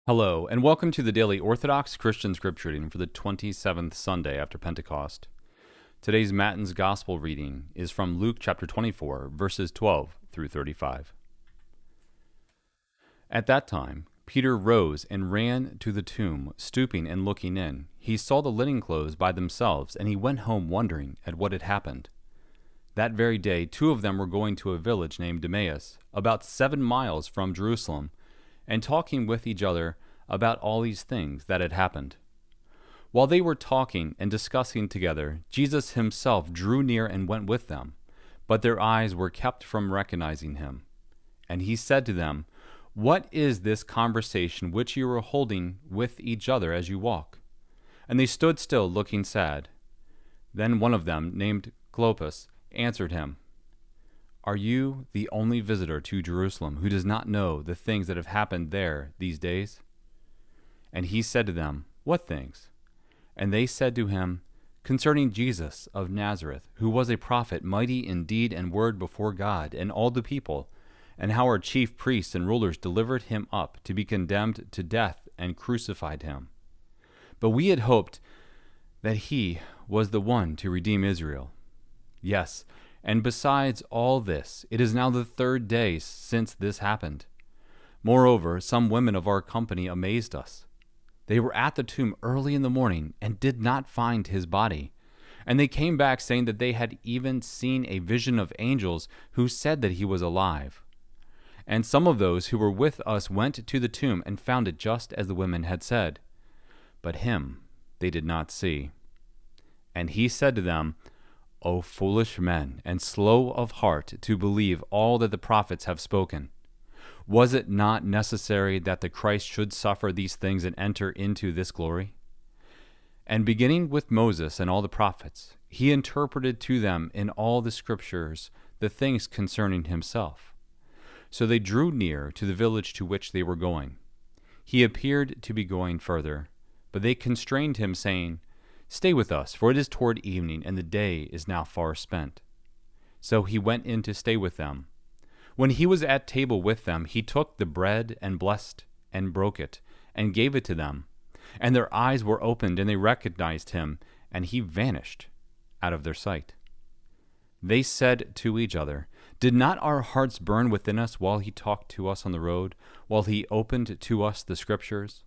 Hello, and welcome to the daily Orthodox Christian Scripture reading for the 27th Sunday after Pentecost. Today's Matins Gospel reading is from Luke chapter 24, verses 12 through 35. At that time, Peter rose and ran to the tomb, stooping and looking in. He saw the linen clothes by themselves, and he went home wondering at what had happened. That very day, two of them were going to a village named Emmaus, about 7 miles from Jerusalem, and talking with each other about all these things that had happened. While they were talking and discussing together, Jesus himself drew near and went with them, but their eyes were kept from recognizing him. And he said to them, "What is this conversation which you are holding with each other as you walk?" And they stood still, looking sad. Then one of them, named Clopas, answered him, "Are you the only visitor to Jerusalem who does not know the things that have happened there these days?" And he said to them, "What things?" And they said to him, "Concerning Jesus of Nazareth, who was a prophet, mighty in deed and word before God and all the people, and how our chief priests and rulers delivered him up to be condemned to death and crucified him. But we had hoped that he was the one to redeem Israel. Yes, and besides all this, it is now the 3rd day since this happened. Moreover, some women of our company amazed us. They were at the tomb early in the morning and did not find his body. And they came back saying that they had even seen a vision of angels who said that he was alive. And some of those who were with us went to the tomb and found it just as the women had said. But him they did not see. And he said to them, "O foolish men, and slow of heart to believe all that the prophets have spoken. Was it not necessary that the Christ should suffer these things and enter into this glory?" And beginning with Moses and all the prophets, he interpreted to them in all the scriptures the things concerning himself. So they drew near to the village to which they were going. He appeared to be going further, but they constrained him, saying, "Stay with us, for it is toward evening, and the day is now far spent." So he went in to stay with them. When he was at table with them, he took the bread and blessed and broke it, and gave it to them. And their eyes were opened, and they recognized him, and he vanished out of their sight. They said to each other, "Did not our hearts burn within us while he talked to us on the road, while he opened to us the scriptures?"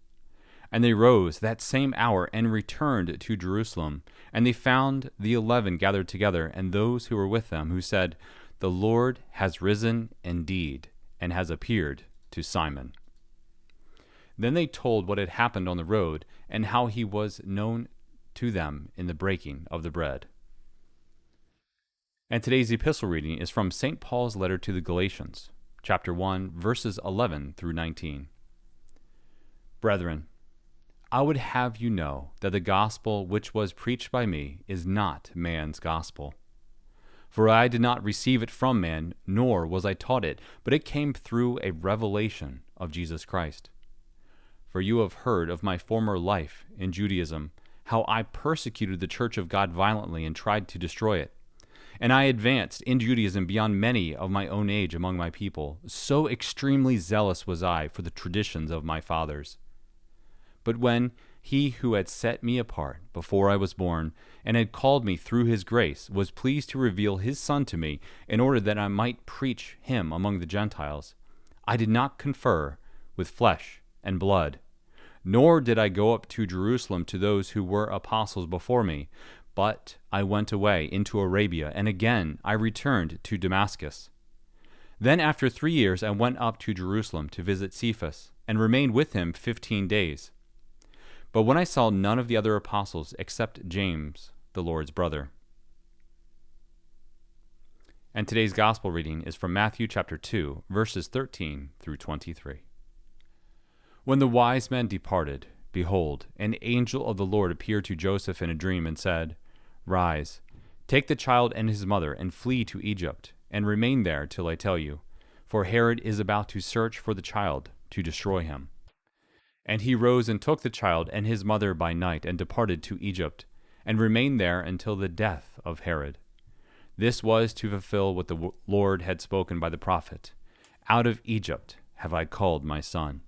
And they rose that same hour and returned to Jerusalem. And they found the 11 gathered together, and those who were with them, who said, "The Lord has risen indeed, and has appeared to Simon." Then they told what had happened on the road, and how he was known to them in the breaking of the bread. And today's epistle reading is from St. Paul's letter to the Galatians, chapter 1, verses 11 through 19. "Brethren, I would have you know that the gospel which was preached by me is not man's gospel. For I did not receive it from man, nor was I taught it, but it came through a revelation of Jesus Christ. For you have heard of my former life in Judaism, how I persecuted the church of God violently and tried to destroy it. And I advanced in Judaism beyond many of my own age among my people. So extremely zealous was I for the traditions of my fathers. But when he who had set me apart before I was born, and had called me through his grace, was pleased to reveal his Son to me, in order that I might preach him among the Gentiles, I did not confer with flesh and blood, nor did I go up to Jerusalem to those who were apostles before me, but I went away into Arabia, and again I returned to Damascus. Then after 3 years I went up to Jerusalem to visit Cephas, and remained with him 15 days. But when I saw none of the other apostles except James, the Lord's brother." And today's gospel reading is from Matthew chapter 2, verses 13 through 23. When the wise men departed, behold, an angel of the Lord appeared to Joseph in a dream and said, "Rise, take the child and his mother, and flee to Egypt, and remain there till I tell you, for Herod is about to search for the child to destroy him." And he rose and took the child and his mother by night, and departed to Egypt, and remained there until the death of Herod. This was to fulfill what the Lord had spoken by the prophet, "Out of Egypt have I called my son."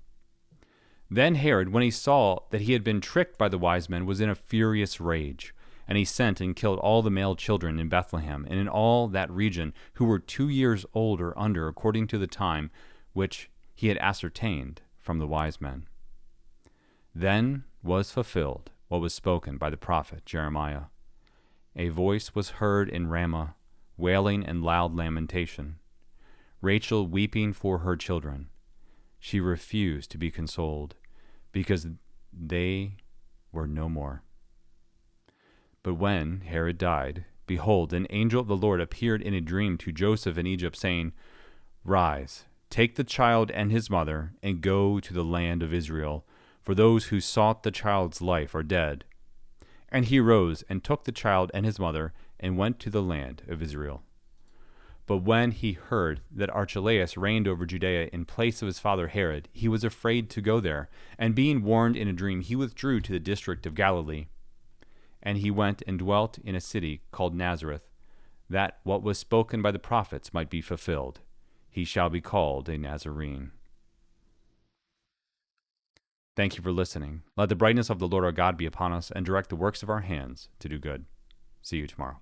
Then Herod, when he saw that he had been tricked by the wise men, was in a furious rage. And he sent and killed all the male children in Bethlehem and in all that region who were 2 years old or under, according to the time which he had ascertained from the wise men. Then was fulfilled what was spoken by the prophet Jeremiah. A voice was heard in Ramah, wailing and loud lamentation, Rachel weeping for her children. She refused to be consoled, because they were no more. But when Herod died, behold, an angel of the Lord appeared in a dream to Joseph in Egypt, saying, Rise, take the child and his mother, and go to the land of Israel, for those who sought the child's life are dead. And he rose and took the child and his mother, and went to the land of Israel. But when he heard that Archelaus reigned over Judea in place of his father Herod, he was afraid to go there, and being warned in a dream, he withdrew to the district of Galilee. And he went and dwelt in a city called Nazareth, that what was spoken by the prophets might be fulfilled. He shall be called a Nazarene. Thank you for listening. Let the brightness of the Lord our God be upon us, and direct the works of our hands to do good. See you tomorrow.